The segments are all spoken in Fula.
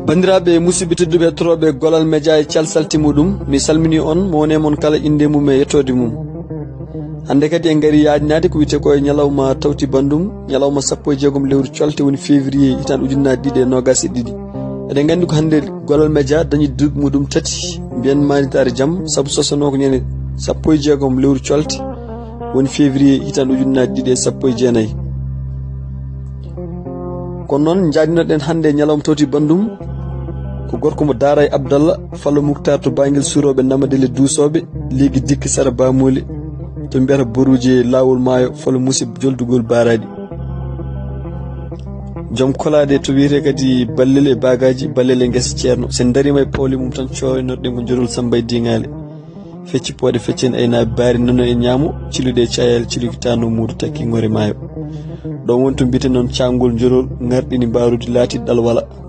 bandiraɓe musidɓe tedduɓe troɓe golal média e calsalti muɗum mi salmini on mo woni mon kala inde mum e yettode mum. hande kadi en gari yajnade ko wiyete koye ñalawma tawti bandum ñalawma 16 lewru colte woni février hitan ujunnaje ɗiɗi e nogas e ɗiɗi. eɗen gandi ko hande golal média dañi duuɓi muɗum tati mbiyen manitare jaam saabu sosano ko ñande 16 lewru colte woni février hitan ujunnaje ɗiɗi e 19. kono noon jaajnoɗen hande ñalawma tawti bandum ko gorko mo Daray Abdallah Fallo Moukhtar to bangel suroɓe namadele duusoɓe ligui dikki sara bamuli to mbiyata boruji lawol maayo Fallo musib joldugol baraɗi joom kolade to wiyete kadi ballele bagaji ballele guesa ceerno sen darima e pawli mum tan coynoɗen ko jorol sambay dingale fecci poode feccen aynaɓe baari nono e ñaamo cilude e cayal cilukitano muudo takki ngore maayo ɗon woni to mbite noon cangol jorol ngarɗini mbarude laati ɗal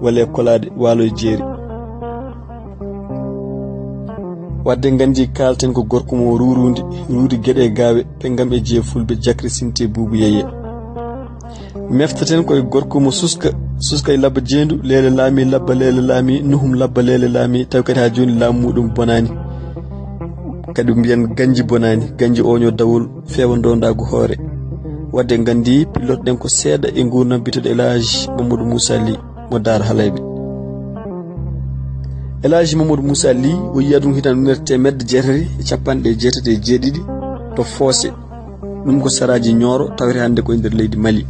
wala e kolade waalo e jeeri. wadde gandi kalten ko gorko mo ruudi gueɗe e gawe pengam e jee fulɓe jakri sinte buubu yeye meftaten koye gorko mo suska e labba jeendu lele laami labba lele laami nuhum labba lele laami taw kadi ha joni laamu muɗum bonani kadi mbiyen ganji bonani ganji oño dawol fewa dondago hoore. wadde gandi pilotɗen ko seeɗa e gurnam bituɗo Elhaji Mamadou Moussa Ly mo Daara Halayɓe. Elhaji Mamadou Moussa Ly o yiya ɗum hitan ujunere temedde jeetati e capanɗe jeetati e jeeɗiɗi to Fossé ɗum ko saraji Nioro tawete hande ko e nder leydi Mali.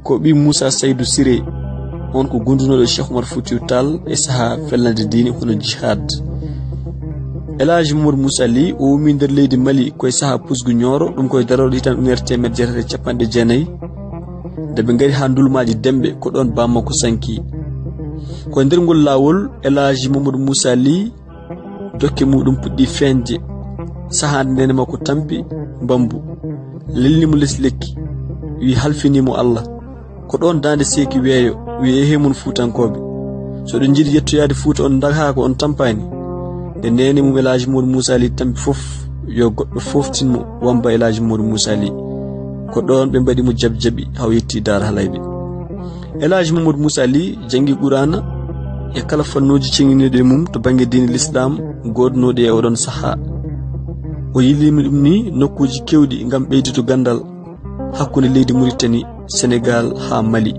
ko ɓi Moussa Saydou Siré on ko gundunoɗo Cheikh Oumar Foutiyou Tall e saaha fellande diine hono jihad. Elhaji Mamadou Moussa Ly o wumi nder leydi Mali koye saaha pusgu Nioro ɗum koye darorde hitan ujunere temedde jeetati e capanɗe jeenayyi nde ɓe gari ha ndulmaji demɓe ko ɗon bammakko sanki. ko nder ngol lawol Elhaji Mamadou Moussa Ly dokke muɗum puɗɗi feñde sahande nene makko tampi bambu lelnimo less lekki wi halfinimo Allah ko ɗon dande seeki weeyo wi ehemon fuutankoɓe so ɗo jiiɗi yettoyade Fouta on daka ko on tampani nde nene mum Elhaji Mamadou Moussa Ly tampi foof yo goɗɗo foftinmo wamba Elhaji Mamadou Moussa Ly ko ɗon ɓe mbaɗimo jaɓi haw yetti Daara Halayɓe. Elhaji Mamadou Moussa Ly jangi Qur'ana e kala fannuji cenginiɗe mum to banggue diine l'islam godunoɗe e oɗon saaha o yilimi ɗum ni nokkuji kewɗi gam ɓeyduto gandal hakkude leydi Mauritanie Sénégal ha Mali.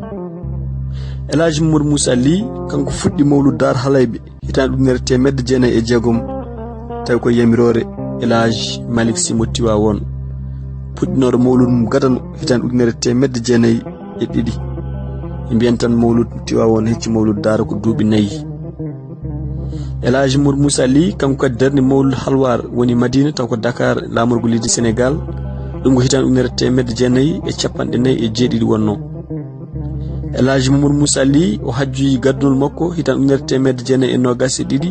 Elhaji Mamadou Moussa Ly kanko fuɗɗi mawlud Daara Halayɓe hitan ujunere temedde jeenayyi e jeegom tawi ko yamirore Elhaji Malick Sy mo Tivaouane puɗɗinoɗo mawlud mum gadano hitan ujunere temedde jeenayyi e ɗiɗi e mbiyen tan mawlud Tivaouane hecci mawlud Daara ko duuɓi 4. Elhaji Mamadou Moussa Ly kanko kadi darni mawlud Halwar woni Madina taw ko Dakar lamorgo leydi Sénégal ɗum ko hitan ujunere temedde jeenayyi e capanɗe 4 e jeeɗiɗi wonno. Elhaji Mamadou Moussa Ly o hajjoyi gaddunol makko hitan ujunere temedde jeenayyi e nogas e ɗiɗi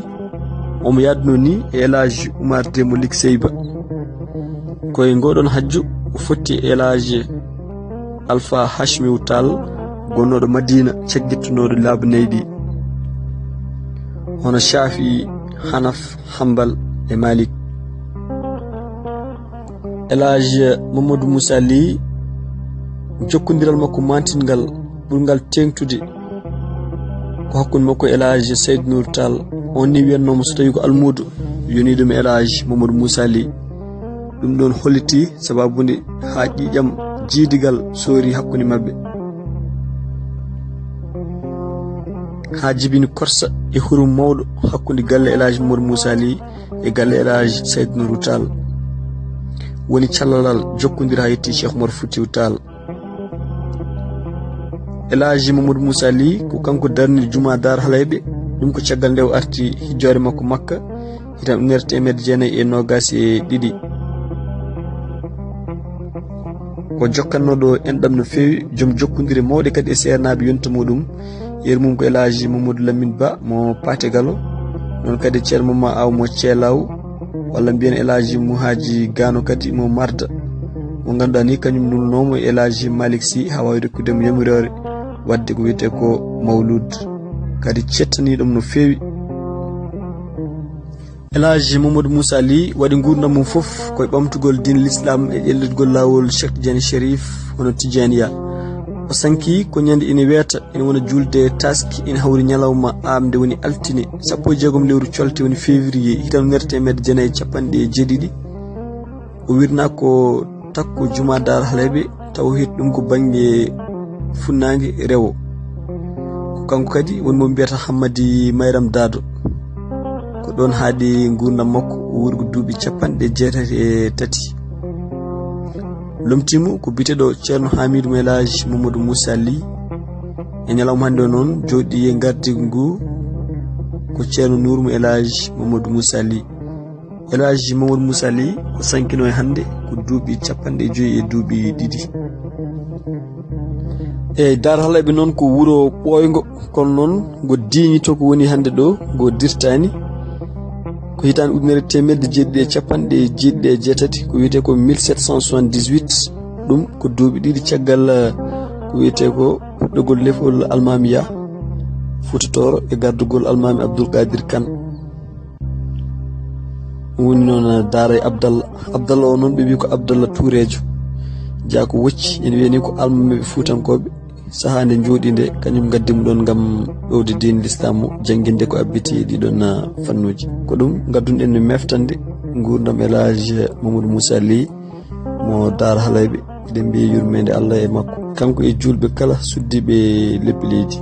omo yadduno ni e Elhaji Oumar Dembo Lik Seyba koye ngoɗon hajju o fotti Elhaji Alpha Hachimiou Tall gonnoɗo Madina ceggittunoɗo laabi 4 ɗi hono Shafi Hanaf Hambal e Malik. Elhaji Mamadou Moussa Ly jokkodiral makko mantingal ɓurgal tengtude ko hakkude makko Elhaji Seydou Nour Tall on ni wiyatnomo so tawi ko almudo yoniɗum Elhaji Mamadou Moussa Ly ɗum ɗon holliti sababude ha ƴiƴam jiidigal soori hakkude mabɓe ha jibini korsa e hurum mawɗo hakkude galle Elhaji Mamadou Moussa Ly e galle Elhaji Seydou Nour Tall woni callalal jokkodira ha yetti Cheikh Oumar Foutiyou Tall. Elhaji Mamadou Moussa Ly ko kanko darni juma Daara Halayɓe ɗum ko caggal nde o arti hijjore makko Makka hitan ujunere temedde jeenayyi e nogas e ɗiɗi ko jokkannoɗo enɗam no fewi joom jokkodire mawɗe kadi e sernaɓe yonta muɗum yeru mum ko Elhaji Mamadou Lamine Ba mo Paté Gallo non kadi ceerno Mama Aw mo Ceelaw walla mbiyen Elhaji Mouhaji Gano kadi mo Marda mo ganduɗa ni kañum nulnomo Elhaji Malick Sy ha wawi rokkudemo yamirore wadde ko wiyete ko mawlud kadi cettani ɗum no feewi. Elhaji Mamadou Moussa Ly waɗi gurdam mum fof koye ɓamtugol din l'islam e ƴellitgol lawol Cheikh Tidiane Chérif hono Tidianiya. O sanki ko ñande ina weeta ina wona julde taski ina hawri ñalawma amde woni altine 16 lewru colte woni février hitan ner temedde jeenayyi capanɗe jeeɗiɗi. O wirna ko takko jumadar haleɓe taw hit ɗum ko banggue funnague rewo. Ko kanko kadi woni mo mbiyata Hammadi Mayram Dado ko ɗon haadi gurdam makko wurgo duuɓi 83. lomtimu ko biteɗo ceerno Hamidou Elhaji Mamadou Moussa Ly e ñalawma hande noon jooɗi e gardigu ngu ko ceerno Nourou Elhaji Mamadou Moussa Ly. Elhaji Mamadou Moussa Ly o sankino e hande ko duuɓi 52. e dar halaɓe noon ko wuro ɓoygo kono noon go diñi to ko woni hande ɗo go dirtani ko hitande ujunere temedde jeeɗiɗi capanɗe jeeɗiɗi e jeetati ko wiyete ko 1778. ɗum ko duuɓi ɗiɗi caggal ko wiyete ko fuɗɗogol lefol almamiya Fuutotoro e gardugol almami Abdoul Kadir Kane. woni noon daara Abdallah o noon ɓe wi ko Abdallah Tourejo jaa ko wocci ene wiyani ko almameɓe fuutankoɓe saha nde jooɗi nde kañum gaddimo ɗon gam ɗowde diine l'islam jangguinde ko abbiti ɗiɗon fannuji. ko ɗum gaddunɗen no meftande gurdam Elhaji Mamadou Moussa Ly mo daara halayɓe eɗen mbiya yurmede Allah e makko kanko e julɓe kala suddiɓe lebbi leydi.